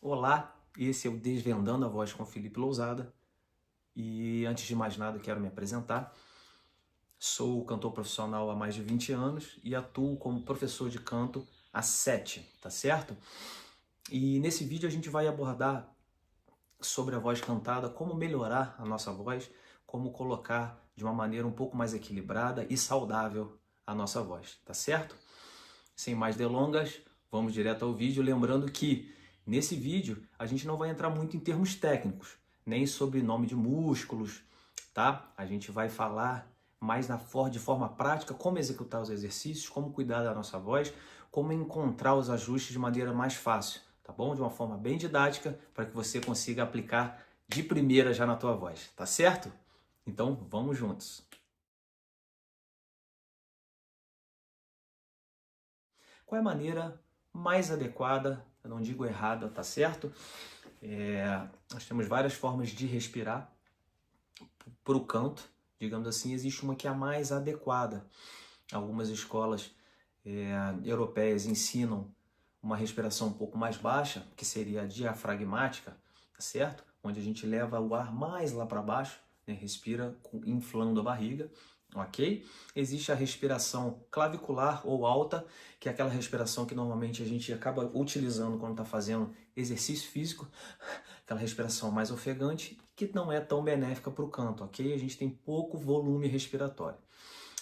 Olá, esse é o Desvendando a Voz com Felipe Lousada e antes de mais nada quero me apresentar. Sou cantor profissional há mais de 20 anos e atuo como professor de canto há 7, tá certo? E nesse vídeo a gente vai abordar sobre a voz cantada, como melhorar a nossa voz, como colocar de uma maneira um pouco mais equilibrada e saudável a nossa voz, tá certo? Sem mais delongas, vamos direto ao vídeo, lembrando que nesse vídeo a gente não vai entrar muito em termos técnicos, nem sobre nome de músculos, tá? A gente vai falar mais de forma prática como executar os exercícios, como cuidar da nossa voz, como encontrar os ajustes de maneira mais fácil, tá bom? De uma forma bem didática, para que você consiga aplicar de primeira já na tua voz, tá certo? Então, vamos juntos. Qual é a maneira mais adequada, eu não digo errada, tá certo? Nós temos várias formas de respirar para o canto, digamos assim, existe uma que é a mais adequada. Algumas escolas europeias ensinam uma respiração um pouco mais baixa, que seria a diafragmática, tá certo? Onde a gente leva o ar mais lá para baixo, né? Respira inflando a barriga, ok? Existe a respiração clavicular ou alta, que é aquela respiração que normalmente a gente acaba utilizando quando está fazendo exercício físico, aquela respiração mais ofegante, que não é tão benéfica para o canto, ok? A gente tem pouco volume respiratório.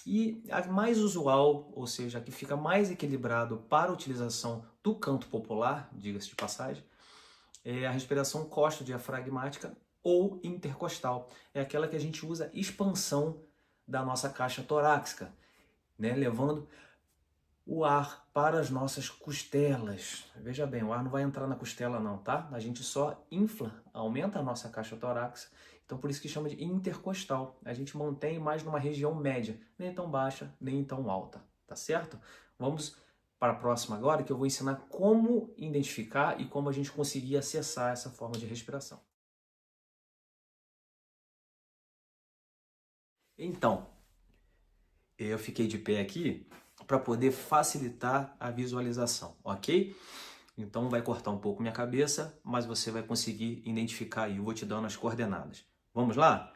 E a mais usual, ou seja, a que fica mais equilibrado para a utilização do canto popular, diga-se de passagem, é a respiração costo-diafragmática ou intercostal. É aquela que a gente usa expansão da nossa caixa torácica, né? Levando o ar para as nossas costelas. Veja bem, o ar não vai entrar na costela não, tá? A gente só infla, aumenta a nossa caixa torácica. Então por isso que chama de intercostal. A gente mantém mais numa região média, nem tão baixa, nem tão alta, tá certo? Vamos para a próxima agora, que eu vou ensinar como identificar e como a gente conseguir acessar essa forma de respiração. Então, eu fiquei de pé aqui para poder facilitar a visualização, ok? Então vai cortar um pouco minha cabeça, mas você vai conseguir identificar aí, eu vou te dando as coordenadas. Vamos lá?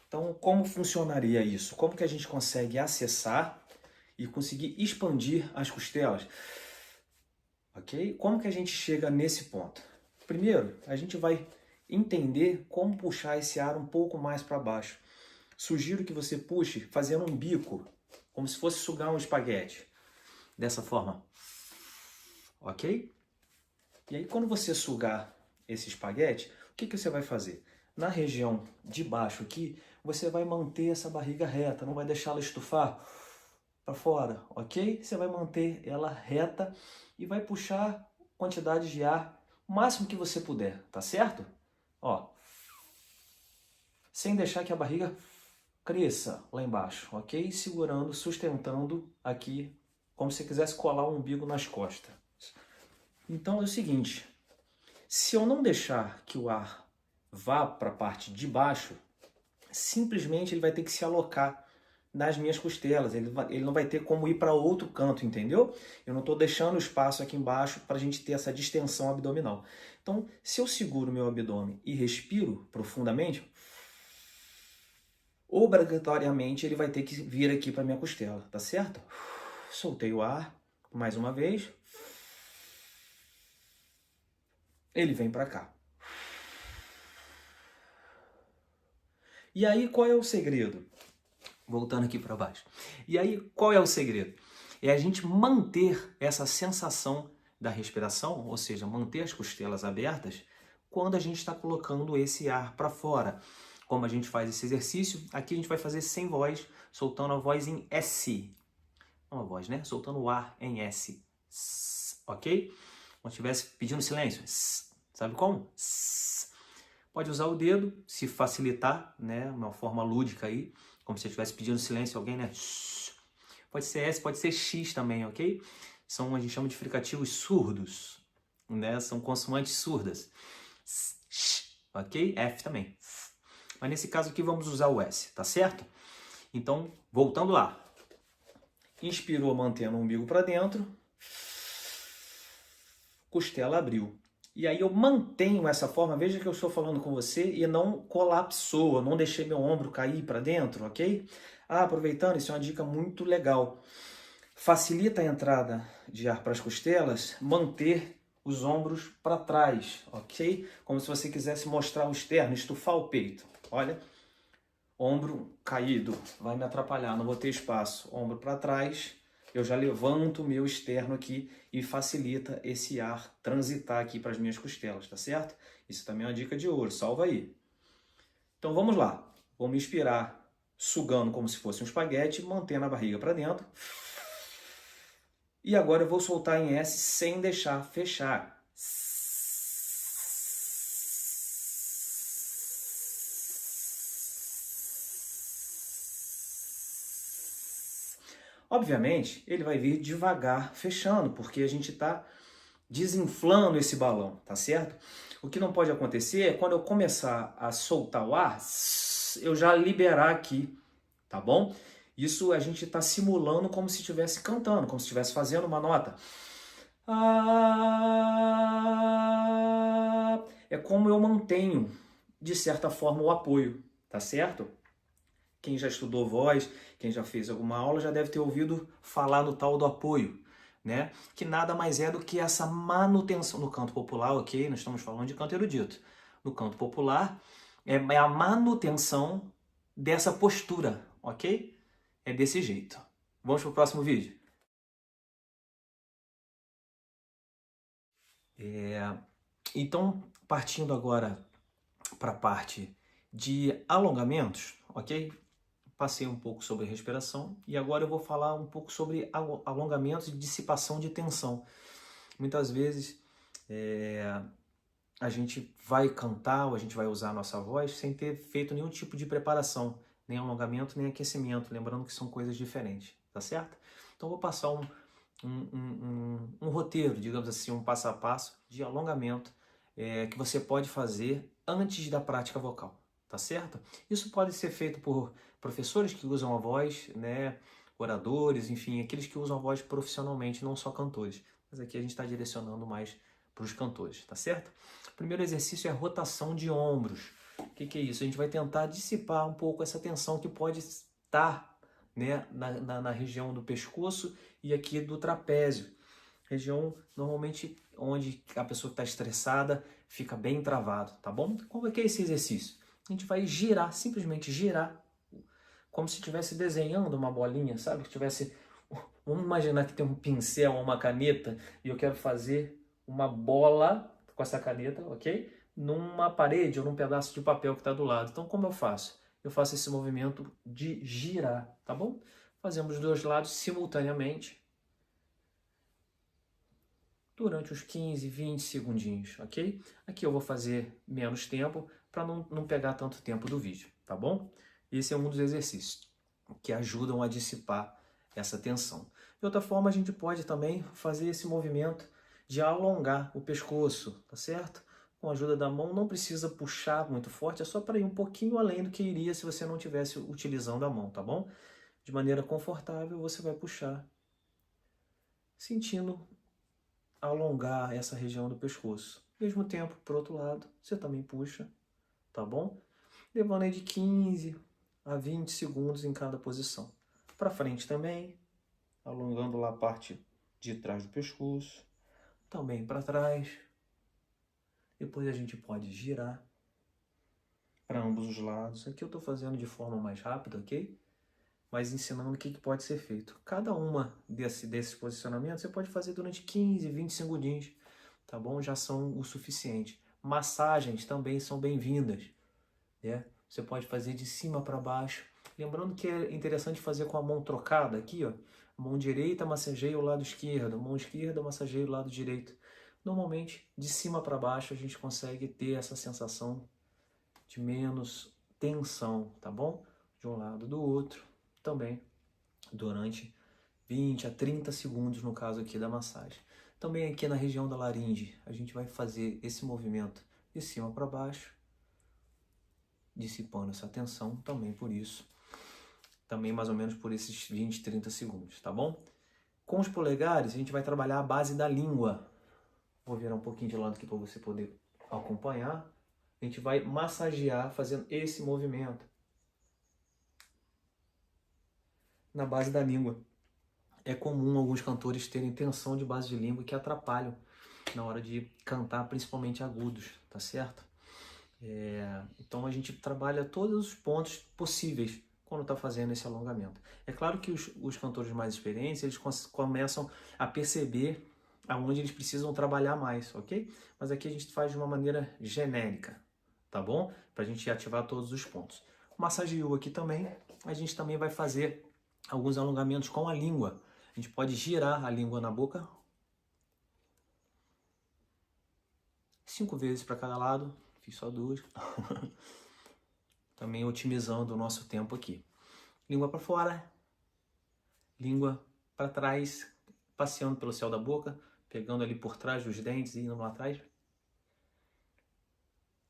Então, como funcionaria isso? Como que a gente consegue acessar e conseguir expandir as costelas? Ok? Como que a gente chega nesse ponto? Primeiro, a gente vai entender como puxar esse ar um pouco mais para baixo. Sugiro que você puxe fazendo um bico, como se fosse sugar um espaguete. Dessa forma. Ok? E aí, quando você sugar esse espaguete, o que você vai fazer? Na região de baixo aqui, você vai manter essa barriga reta, não vai deixá-la estufar para fora, ok? Você vai manter ela reta e vai puxar quantidade de ar o máximo que você puder, tá certo? Ó, sem deixar que a barriga cresça lá embaixo, ok? Segurando, sustentando aqui, como se quisesse colar o umbigo nas costas. Então é o seguinte, se eu não deixar que o ar vá para a parte de baixo, simplesmente ele vai ter que se alocar nas minhas costelas, ele não vai ter como ir para outro canto, entendeu? Eu não estou deixando espaço aqui embaixo para a gente ter essa distensão abdominal. Então, se eu seguro meu abdômen e respiro profundamente, obrigatoriamente ele vai ter que vir aqui para minha costela, tá certo? Soltei o ar, mais uma vez. Ele vem para cá. E aí, qual é o segredo? Voltando aqui para baixo. E aí, qual é o segredo? É a gente manter essa sensação da respiração, ou seja, manter as costelas abertas, quando a gente está colocando esse ar para fora. Como a gente faz esse exercício, aqui a gente vai fazer sem voz, soltando a voz em S. Não a voz, né? Soltando o ar em S. Ok? Como se estivesse pedindo silêncio. Sabe como? Pode usar o dedo, se facilitar, né? Uma forma lúdica aí, como se eu estivesse pedindo silêncio a alguém, né? Pode ser S, pode ser X também, ok? A gente chama de fricativos surdos, né? São consoantes surdas. Ok? F também. Mas nesse caso aqui vamos usar o S, tá certo? Então, voltando lá. Inspirou mantendo o umbigo para dentro. Costela abriu. E aí eu mantenho essa forma, veja que eu estou falando com você e não colapsou, eu não deixei meu ombro cair para dentro, ok? Aproveitando, isso é uma dica muito legal. Facilita a entrada de ar para as costelas, manter os ombros para trás, ok? Como se você quisesse mostrar o externo, estufar o peito. Olha, ombro caído, vai me atrapalhar, não vou ter espaço. Ombro para trás, eu já levanto o meu externo aqui e facilita esse ar transitar aqui para as minhas costelas, tá certo? Isso também é uma dica de ouro, salva aí. Então vamos lá, vou me inspirar sugando como se fosse um espaguete, mantendo a barriga para dentro. E agora eu vou soltar em S sem deixar fechar. Obviamente, ele vai vir devagar fechando, porque a gente está desinflando esse balão, tá certo? O que não pode acontecer é quando eu começar a soltar o ar, eu já liberar aqui, tá bom? Isso a gente está simulando como se estivesse cantando, como se estivesse fazendo uma nota. É como eu mantenho, de certa forma, o apoio, tá certo? Quem já estudou voz, quem já fez alguma aula, já deve ter ouvido falar no tal do apoio, né? Que nada mais é do que essa manutenção no canto popular, ok? Nós estamos falando de canto erudito. No canto popular, é a manutenção dessa postura, ok? É desse jeito. Vamos para o próximo vídeo. Então, partindo agora para a parte de alongamentos, ok? Passei um pouco sobre respiração e agora eu vou falar um pouco sobre alongamentos e dissipação de tensão. Muitas vezes a gente vai cantar ou a gente vai usar a nossa voz sem ter feito nenhum tipo de preparação, nem alongamento, nem aquecimento, lembrando que são coisas diferentes, tá certo? Então eu vou passar um roteiro, digamos assim, um passo a passo de alongamento que você pode fazer antes da prática vocal, tá certo? Isso pode ser feito por professores que usam a voz, né, oradores, enfim, aqueles que usam a voz profissionalmente, não só cantores. Mas aqui a gente está direcionando mais para os cantores, tá certo? O primeiro exercício é rotação de ombros. O que é isso? A gente vai tentar dissipar um pouco essa tensão que pode estar, né, na região do pescoço e aqui do trapézio. Região normalmente onde a pessoa está estressada fica bem travado, tá bom? Como é que é esse exercício? A gente vai girar, simplesmente girar, como se estivesse desenhando uma bolinha, sabe? Que tivesse, vamos imaginar que tem um pincel ou uma caneta e eu quero fazer uma bola com essa caneta, ok? Numa parede ou num pedaço de papel que está do lado. Então, como eu faço? Eu faço esse movimento de girar, tá bom? Fazemos os dois lados simultaneamente durante uns 15, 20 segundinhos, ok? Aqui eu vou fazer menos tempo para não pegar tanto tempo do vídeo, tá bom? Esse é um dos exercícios que ajudam a dissipar essa tensão. De outra forma, a gente pode também fazer esse movimento de alongar o pescoço, tá certo? Com a ajuda da mão, não precisa puxar muito forte, é só para ir um pouquinho além do que iria se você não estivesse utilizando a mão, tá bom? De maneira confortável, você vai puxar, sentindo alongar essa região do pescoço. Ao mesmo tempo, por outro lado, você também puxa, tá bom? Levando aí de 15 a 20 segundos em cada posição. Para frente também, alongando lá a parte de trás do pescoço, também para trás. Depois a gente pode girar para ambos os lados. Aqui eu estou fazendo de forma mais rápida, ok? Mas ensinando o que pode ser feito. Cada uma desses posicionamentos você pode fazer durante 15, 20 segundinhos, tá bom? Já são o suficiente. Massagens também são bem-vindas, né? Você pode fazer de cima para baixo. Lembrando que é interessante fazer com a mão trocada aqui, ó. Mão direita massageia o lado esquerdo, mão esquerda massageia o lado direito. Normalmente, de cima para baixo, a gente consegue ter essa sensação de menos tensão, tá bom? De um lado do outro, também durante 20 a 30 segundos, no caso aqui da massagem. Também aqui na região da laringe, a gente vai fazer esse movimento de cima para baixo, dissipando essa tensão, também por isso. Também mais ou menos por esses 20, 30 segundos, tá bom? Com os polegares, a gente vai trabalhar a base da língua, Vou virar um pouquinho de lado aqui para você poder acompanhar. A gente vai massagear fazendo esse movimento na base da língua. É comum alguns cantores terem tensão de base de língua que atrapalham na hora de cantar, principalmente agudos, tá certo? Então a gente trabalha todos os pontos possíveis quando está fazendo esse alongamento. É claro que os cantores mais experientes, eles começam a perceber aonde eles precisam trabalhar mais, ok? Mas aqui a gente faz de uma maneira genérica, tá bom? Para a gente ativar todos os pontos. O massageio aqui também, a gente também vai fazer alguns alongamentos com a língua. A gente pode girar a língua na boca 5 vezes para cada lado. Fiz só 2. Também otimizando o nosso tempo aqui. Língua para fora, língua para trás, passeando pelo céu da boca, pegando ali por trás dos dentes e indo lá atrás.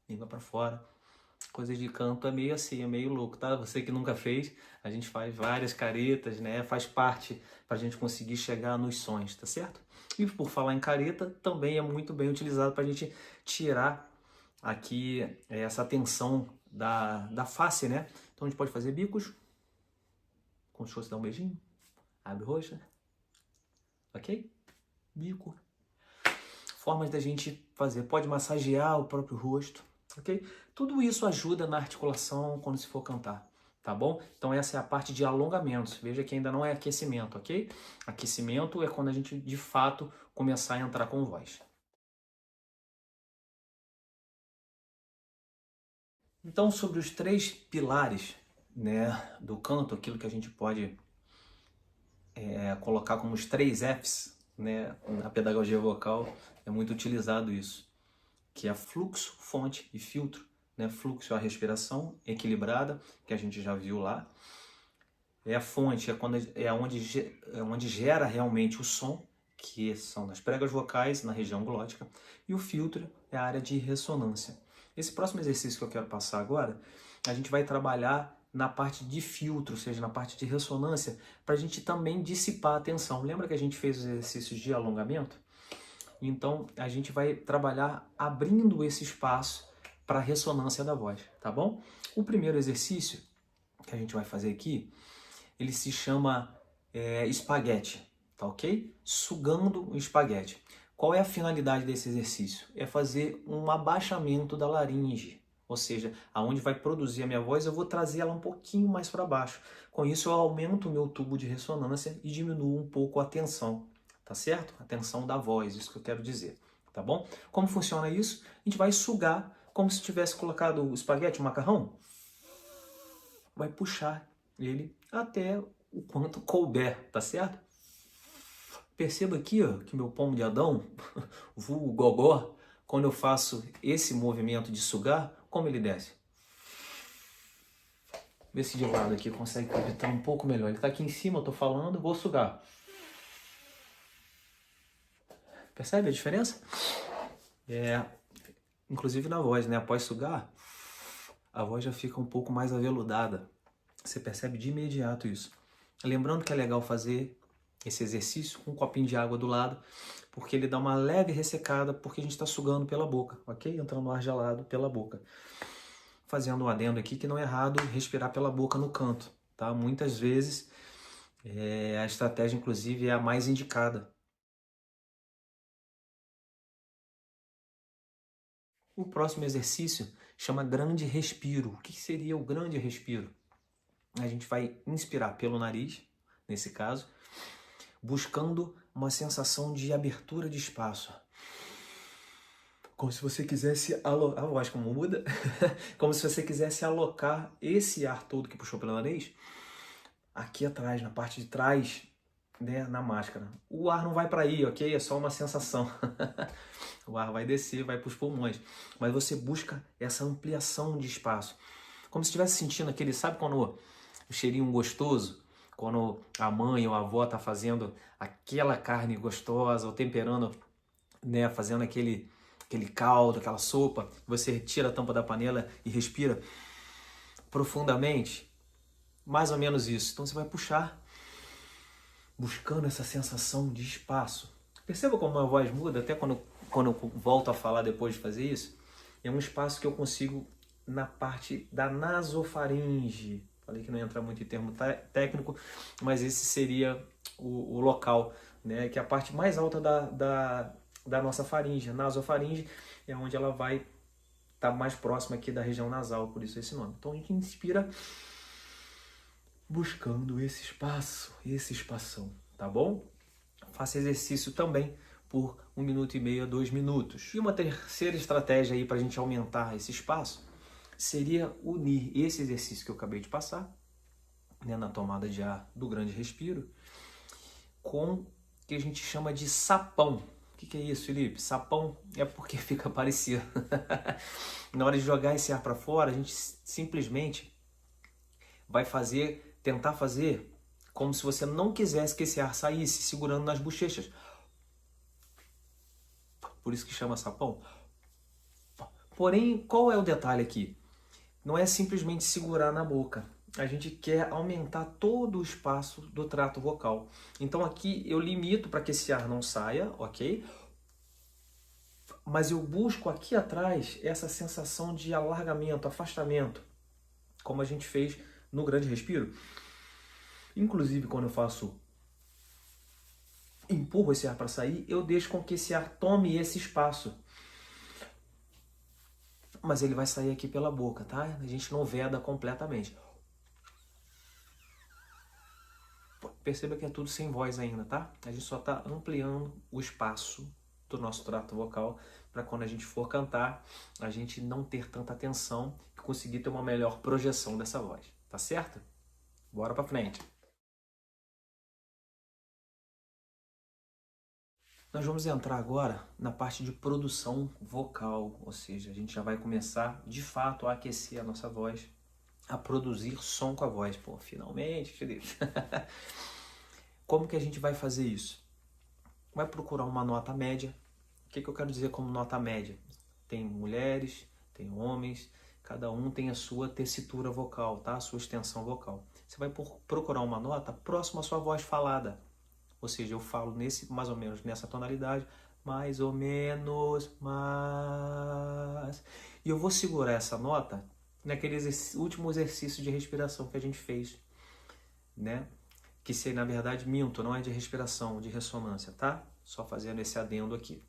Língua para fora. Coisas de canto é meio assim, é meio louco, tá? Você que nunca fez, a gente faz várias caretas, né? Faz parte para a gente conseguir chegar nos sons, tá certo? E por falar em careta, também é muito bem utilizado para a gente tirar aqui essa tensão da face, né? Então a gente pode fazer bicos, como se fosse dar um beijinho, abre roxa, ok? Bico. Formas da gente fazer, pode massagear o próprio rosto, ok? Tudo isso ajuda na articulação quando se for cantar, tá bom? Então essa é a parte de alongamentos, veja que ainda não é aquecimento, ok? Aquecimento é quando a gente de fato começar a entrar com voz. Então, sobre os 3 pilares, né, do canto, aquilo que a gente pode colocar como os 3 Fs, né, na pedagogia vocal, é muito utilizado isso, que é fluxo, fonte e filtro. Né? Fluxo é a respiração equilibrada, que a gente já viu lá. A fonte é onde gera realmente o som, que são nas pregas vocais, na região glótica. E o filtro é a área de ressonância. Esse próximo exercício que eu quero passar agora, a gente vai trabalhar na parte de filtro, ou seja, na parte de ressonância, para a gente também dissipar a tensão. Lembra que a gente fez os exercícios de alongamento? Então, a gente vai trabalhar abrindo esse espaço para a ressonância da voz, tá bom? O primeiro exercício que a gente vai fazer aqui, ele se chama espaguete, tá ok? Sugando o espaguete. Qual é a finalidade desse exercício? É fazer um abaixamento da laringe, ou seja, aonde vai produzir a minha voz, eu vou trazer ela um pouquinho mais para baixo. Com isso, eu aumento o meu tubo de ressonância e diminuo um pouco a tensão. Tá certo? A tensão da voz, isso que eu quero dizer, tá bom? Como funciona isso? A gente vai sugar como se tivesse colocado o espaguete, o macarrão. Vai puxar ele até o quanto couber, tá certo? Perceba aqui, ó, que meu pomo de Adão, vulgo gogó, quando eu faço esse movimento de sugar, como ele desce? Vê se de lado aqui consegue captar um pouco melhor. Ele tá aqui em cima, eu tô falando, eu vou sugar. Percebe a diferença? Inclusive na voz, né? Após sugar, a voz já fica um pouco mais aveludada. Você percebe de imediato isso. Lembrando que é legal fazer esse exercício com um copinho de água do lado, porque ele dá uma leve ressecada, porque a gente está sugando pela boca, ok? Entrando ar gelado pela boca. Fazendo um adendo aqui que não é errado respirar pela boca no canto, tá? Muitas vezes a estratégia, inclusive, é a mais indicada. O próximo exercício chama grande respiro. O que seria o grande respiro? A gente vai inspirar pelo nariz, nesse caso, buscando uma sensação de abertura de espaço. Como se você quisesse alocar, a voz como muda, como se você quisesse alocar esse ar todo que puxou pelo nariz aqui atrás, na parte de trás, né, na máscara. O ar não vai para aí, ok? É só uma sensação. O ar vai descer, vai para os pulmões. Mas você busca essa ampliação de espaço. Como se estivesse sentindo aquele, sabe quando o cheirinho gostoso? Quando a mãe ou a avó está fazendo aquela carne gostosa, ou temperando, né, fazendo aquele caldo, aquela sopa, você retira a tampa da panela e respira profundamente. Mais ou menos isso. Então você vai puxar, buscando essa sensação de espaço. Perceba como a voz muda, até quando quando eu volto a falar depois de fazer isso, é um espaço que eu consigo na parte da nasofaringe. Falei que não entra muito em termo técnico, mas esse seria o local, né? Que é a parte mais alta da nossa faringe. A nasofaringe é onde ela vai estar mais próxima aqui da região nasal, por isso esse nome. Então a gente inspira buscando esse espaço, esse espação, tá bom? Faça exercício também por 1 minuto e meio a 2 minutos. E uma terceira estratégia aí para a gente aumentar esse espaço seria unir esse exercício que eu acabei de passar, né, na tomada de ar do grande respiro, com o que a gente chama de sapão. O que é isso, Felipe? Sapão é porque fica parecido. Na hora de jogar esse ar para fora, a gente simplesmente vai tentar fazer como se você não quisesse que esse ar saísse, segurando nas bochechas. Por isso que chama sapão. Porém, qual é o detalhe aqui? Não é simplesmente segurar na boca. A gente quer aumentar todo o espaço do trato vocal. Então aqui eu limito para que esse ar não saia, ok? Mas eu busco aqui atrás essa sensação de alargamento, afastamento, como a gente fez no grande respiro. Inclusive, quando eu empurro esse ar para sair, eu deixo com que esse ar tome esse espaço. Mas ele vai sair aqui pela boca, tá? A gente não veda completamente. Perceba que é tudo sem voz ainda, tá? A gente só está ampliando o espaço do nosso trato vocal para quando a gente for cantar, a gente não ter tanta tensão e conseguir ter uma melhor projeção dessa voz, tá certo? Bora para frente. Nós vamos entrar agora na parte de produção vocal, ou seja, a gente já vai começar de fato a aquecer a nossa voz, a produzir som com a voz. Pô, finalmente, Felipe. Como que a gente vai fazer isso? Vai procurar uma nota média. O que eu quero dizer como nota média? Tem mulheres, tem homens, cada um tem a sua tessitura vocal, tá? A sua extensão vocal. Você vai procurar uma nota próxima à sua voz falada. Ou seja, eu falo mais ou menos nessa tonalidade, mais ou menos, mais. E eu vou segurar essa nota naquele último exercício de respiração que a gente fez, né? Que seria, na verdade, minto, não é de respiração, de ressonância, tá? Só fazendo esse adendo aqui.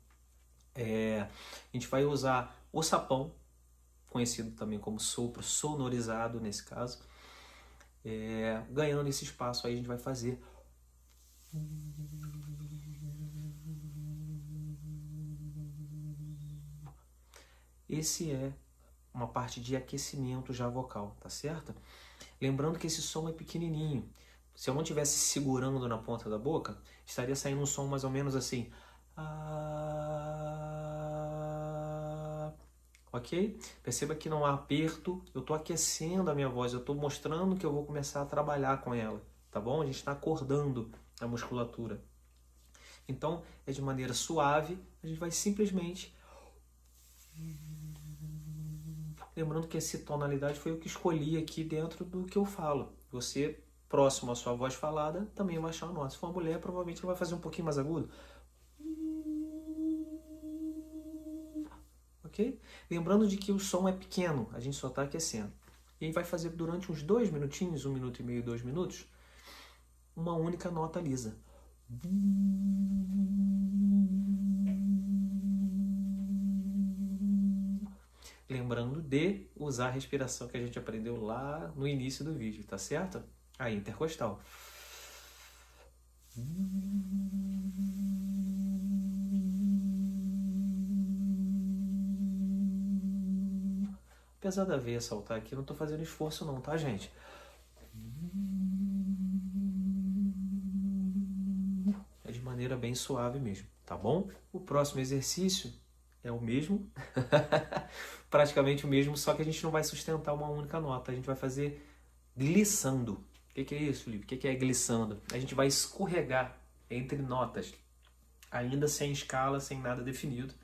A gente vai usar o sapão, conhecido também como sopro sonorizado nesse caso. Ganhando esse espaço aí a gente vai fazer esse é uma parte de aquecimento já vocal, tá certo? Lembrando que esse som é pequenininho. Se eu não estivesse segurando na ponta da boca, estaria saindo um som mais ou menos assim. Ok? Perceba que não há aperto, eu estou aquecendo a minha voz, eu estou mostrando que eu vou começar a trabalhar com ela, tá bom? A gente está acordando a musculatura. Então, é de maneira suave, a gente vai simplesmente... Lembrando que essa tonalidade foi o que escolhi aqui dentro do que eu falo. Você, próximo à sua voz falada, também vai achar uma nota. Se for uma mulher, provavelmente ela vai fazer um pouquinho mais agudo. Ok? Lembrando de que o som é pequeno, a gente só está aquecendo. E aí vai fazer durante uns 2 minutinhos, 1 minuto e meio, 2 minutos, uma única nota lisa. Lembrando de usar a respiração que a gente aprendeu lá no início do vídeo, tá certo? A intercostal. Apesar da veia saltar aqui, eu não tô fazendo esforço não, tá, gente? É de maneira bem suave mesmo, tá bom? O próximo exercício é o mesmo, praticamente o mesmo, só que a gente não vai sustentar uma única nota, a gente vai fazer glissando. O que é isso, Felipe? O que é glissando? A gente vai escorregar entre notas, ainda sem escala, sem nada definido.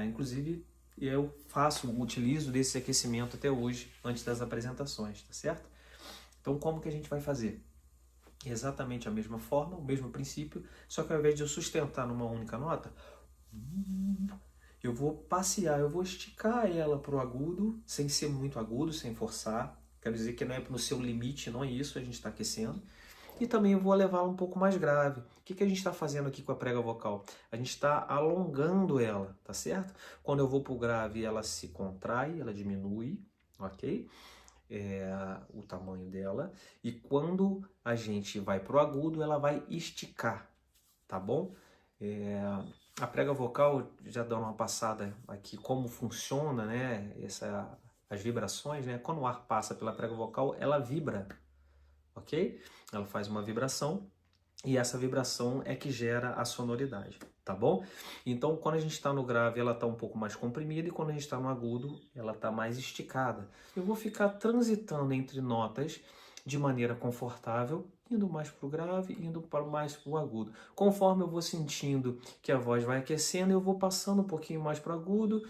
Inclusive, eu utilizo desse aquecimento até hoje, antes das apresentações, tá certo? Então, como que a gente vai fazer? Exatamente a mesma forma, o mesmo princípio, só que ao invés de eu sustentar numa única nota, Eu vou passear, eu vou esticar ela para o agudo, sem ser muito agudo, sem forçar. Quero dizer que não é no seu limite, não é isso, a gente está aquecendo. E também eu vou levá-la um pouco mais grave. O que a gente está fazendo aqui com a prega vocal? A gente está alongando ela, tá certo? Quando eu vou para o grave, ela se contrai, ela diminui, ok? O tamanho dela. E quando a gente vai para o agudo, ela vai esticar, tá bom? A prega vocal, já dando uma passada aqui, como funciona, né? As vibrações, né? Quando o ar passa pela prega vocal, ela vibra, ok? Ela faz uma vibração e essa vibração é que gera a sonoridade, tá bom? Então, quando a gente está no grave, ela está um pouco mais comprimida e quando a gente está no agudo, ela está mais esticada. Eu vou ficar transitando entre notas de maneira confortável, indo mais para o grave, indo mais para o agudo. Conforme eu vou sentindo que a voz vai aquecendo, eu vou passando um pouquinho mais para o agudo,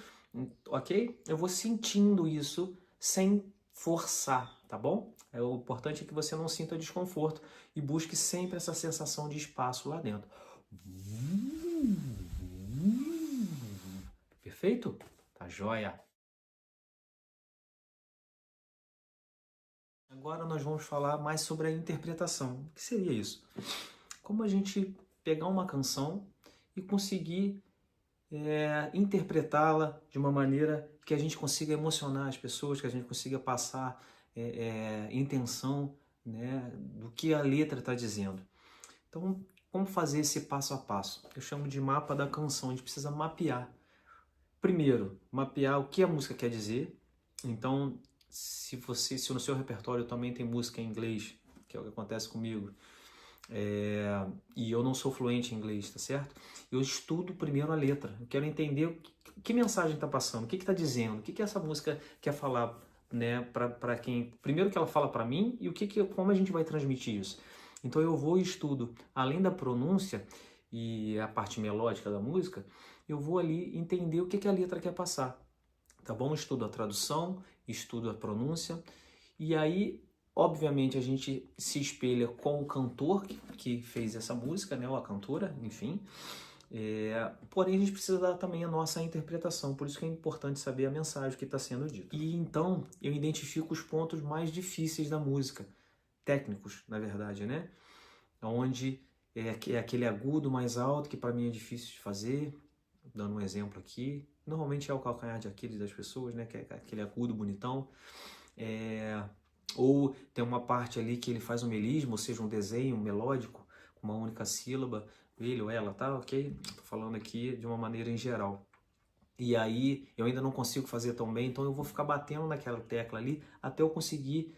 ok? Eu vou sentindo isso sem forçar, tá bom? O importante é que você não sinta desconforto e busque sempre essa sensação de espaço lá dentro. Perfeito? Tá joia! Agora nós vamos falar mais sobre a interpretação. O que seria isso? Como a gente pegar uma canção e conseguir interpretá-la de uma maneira que a gente consiga emocionar as pessoas, que a gente consiga passar intenção, né, do que a letra está dizendo. Então, como fazer esse passo a passo? Eu chamo de mapa da canção. A gente precisa mapear. Primeiro, mapear o que a música quer dizer. Então, se no seu repertório também tem música em inglês, que é o que acontece comigo, e eu não sou fluente em inglês, tá certo? Eu estudo primeiro a letra. Eu quero entender que mensagem está passando, o que está dizendo, o que essa música quer falar, né, para quem. Primeiro que ela fala para mim e como a gente vai transmitir isso. Então eu vou e estudo, além da pronúncia e a parte melódica da música, eu vou ali entender o que a letra quer passar. Tá bom? Estudo a tradução, estudo a pronúncia e aí, obviamente, a gente se espelha com o cantor que fez essa música, né? Ou a cantora, enfim. Porém, a gente precisa dar também a nossa interpretação, por isso que é importante saber a mensagem que está sendo dita. E então, eu identifico os pontos mais difíceis da música, técnicos, na verdade, né? Onde é aquele agudo mais alto que para mim é difícil de fazer, dando um exemplo aqui. Normalmente é o calcanhar de Aquiles das pessoas, né? Que é aquele agudo bonitão. Ou tem uma parte ali que ele faz um melisma, ou seja, um desenho melódico, com uma única sílaba, ele ou ela, tá? Ok? Tô falando aqui de uma maneira em geral. E aí eu ainda não consigo fazer tão bem, então eu vou ficar batendo naquela tecla ali até eu conseguir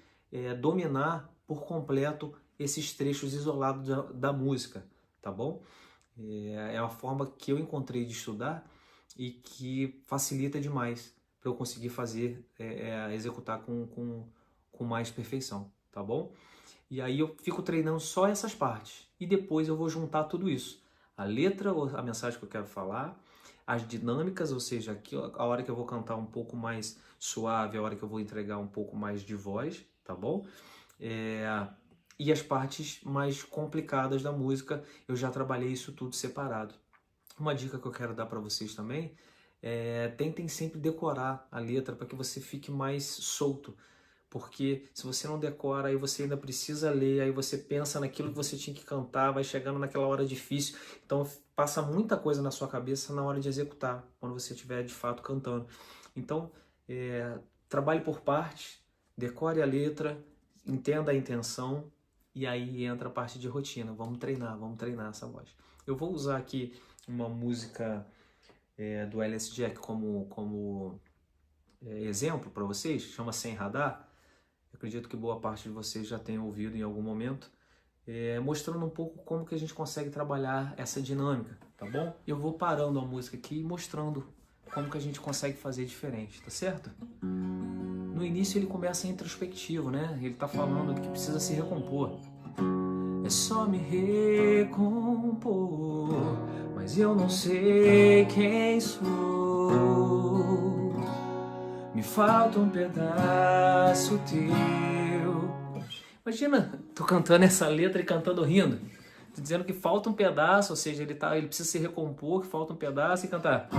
dominar por completo esses trechos isolados da música, tá bom? É uma forma que eu encontrei de estudar e que facilita demais para eu conseguir fazer, executar com mais perfeição, tá bom? E aí eu fico treinando só essas partes e depois eu vou juntar tudo isso. A letra, a mensagem que eu quero falar, as dinâmicas, ou seja, aqui, a hora que eu vou cantar um pouco mais suave, a hora que eu vou entregar um pouco mais de voz, tá bom? E as partes mais complicadas da música, eu já trabalhei isso tudo separado. Uma dica que eu quero dar para vocês também tentem sempre decorar a letra para que você fique mais solto. Porque se você não decora, aí você ainda precisa ler, aí você pensa naquilo que você tinha que cantar, vai chegando naquela hora difícil. Então passa muita coisa na sua cabeça na hora de executar, quando você estiver de fato cantando. Então, trabalhe por partes, decore a letra, entenda a intenção e aí entra a parte de rotina. Vamos treinar essa voz. Eu vou usar aqui uma música do Alice Jack como exemplo para vocês, chama Sem Radar. Eu acredito que boa parte de vocês já tenham ouvido em algum momento, mostrando um pouco como que a gente consegue trabalhar essa dinâmica, tá bom? Eu vou parando a música aqui e mostrando como que a gente consegue fazer diferente, tá certo? No início ele começa introspectivo, né? Ele tá falando que precisa se recompor. É só me recompor, mas eu não sei quem sou. Me falta um pedaço teu. Imagina, tô cantando essa letra e cantando rindo. Tô dizendo que falta um pedaço, ou seja, ele precisa se recompor, que falta um pedaço e cantar.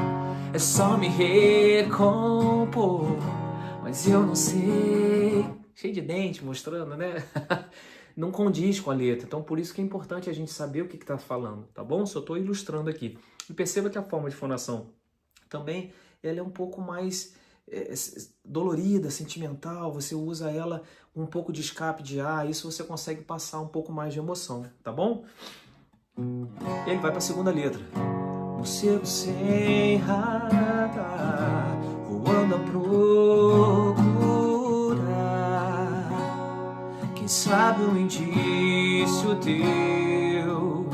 É só me recompor, mas eu não sei. Cheio de dente, mostrando, né? Não condiz com a letra. Então, por isso que é importante a gente saber o que está falando, tá bom? Só estou ilustrando aqui. E perceba que a forma de fonação também ela é um pouco mais dolorida, sentimental. Você usa ela um pouco de escape de ar. Isso você consegue passar um pouco mais de emoção, tá bom? Ele vai para a segunda letra. Morcego sem radar, voando a procurar. Quem sabe um indício teu,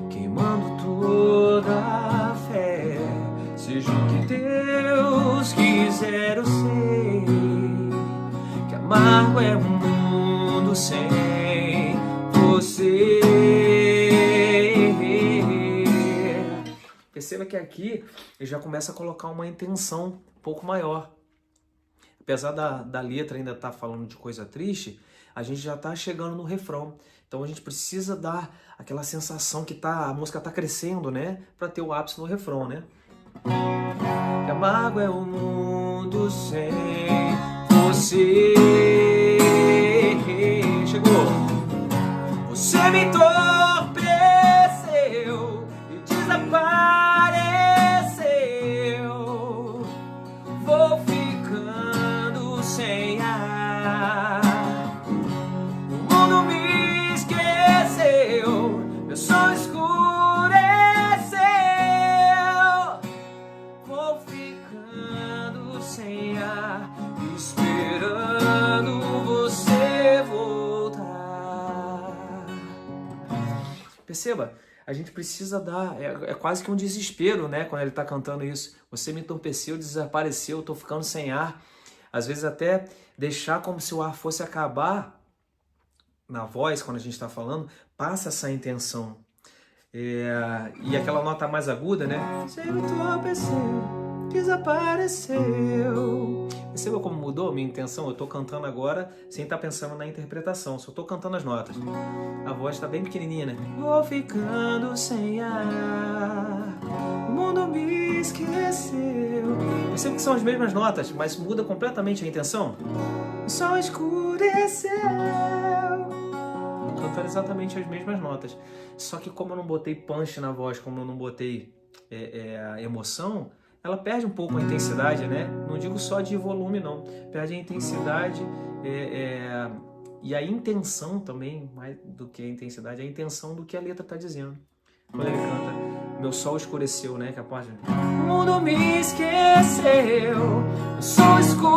queimando toda a fé. Seja o que Deus quiser, eu sei que amargo é um mundo sem você. Perceba que aqui ele já começa a colocar uma intenção um pouco maior. Apesar da letra ainda estar falando de coisa triste, a gente já está chegando no refrão. Então a gente precisa dar aquela sensação que a música está crescendo, né? Para ter o ápice no refrão, né? Que amargo é o mundo sem você. Chegou! Você me entorpeceu e desapareceu. Vou ficando sem ar. O mundo me esqueceu, meu sol escureceu. Vou ficando sem ar, esperando você voltar. Perceba, a gente precisa dar, é quase que um desespero, né, quando ele está cantando isso. Você me entorpeceu, desapareceu, estou ficando sem ar. Às vezes até deixar como se o ar fosse acabar na voz, quando a gente está falando, passa essa intenção. E aquela nota mais aguda, né? Você me entorpeceu, desapareceu. Perceba como mudou a minha intenção? Eu estou cantando agora sem estar pensando na interpretação, só estou cantando as notas. A voz está bem pequenininha, né? Vou ficando sem ar, o mundo me esqueceu. Perceba que são as mesmas notas, mas muda completamente a intenção. O sol escureceu. Cantando exatamente as mesmas notas. Só que como eu não botei punch na voz, como eu não botei emoção, ela perde um pouco a intensidade, né? Não digo só de volume, não. Perde a intensidade e a intenção também, mais do que a intensidade, a intenção do que a letra está dizendo. Quando ele canta, meu sol escureceu, né? Que a parte... O mundo me esqueceu, o sol escureceu.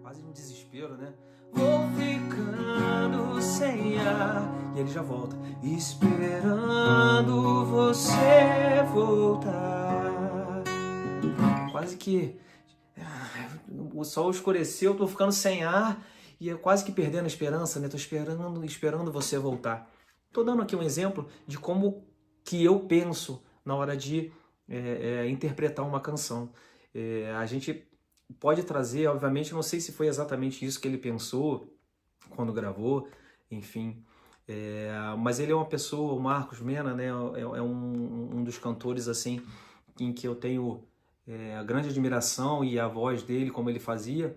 Quase um desespero, né? Vou ficando sem ar. E ele já volta. Esperando você voltar. Quase que o sol escureceu, eu tô ficando sem ar e é quase que perdendo a esperança, né? Tô esperando você voltar. Tô dando aqui um exemplo de como que eu penso na hora de interpretar uma canção. A gente pode trazer, obviamente, não sei se foi exatamente isso que ele pensou quando gravou, enfim... mas ele é uma pessoa, o Marcos Mena, né, é um dos cantores assim em que eu tenho a grande admiração, e a voz dele, como ele fazia,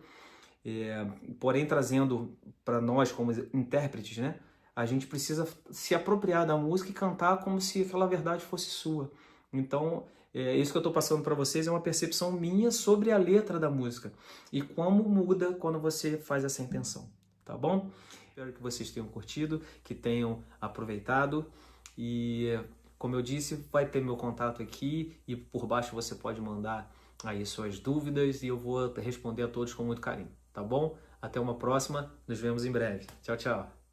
porém trazendo para nós como intérpretes, né, a gente precisa se apropriar da música e cantar como se aquela verdade fosse sua. Então, isso que eu estou passando para vocês é uma percepção minha sobre a letra da música e como muda quando você faz essa intenção, tá bom? Espero que vocês tenham curtido, que tenham aproveitado e, como eu disse, vai ter meu contato aqui e por baixo você pode mandar aí suas dúvidas e eu vou responder a todos com muito carinho, tá bom? Até uma próxima, nos vemos em breve. Tchau, tchau!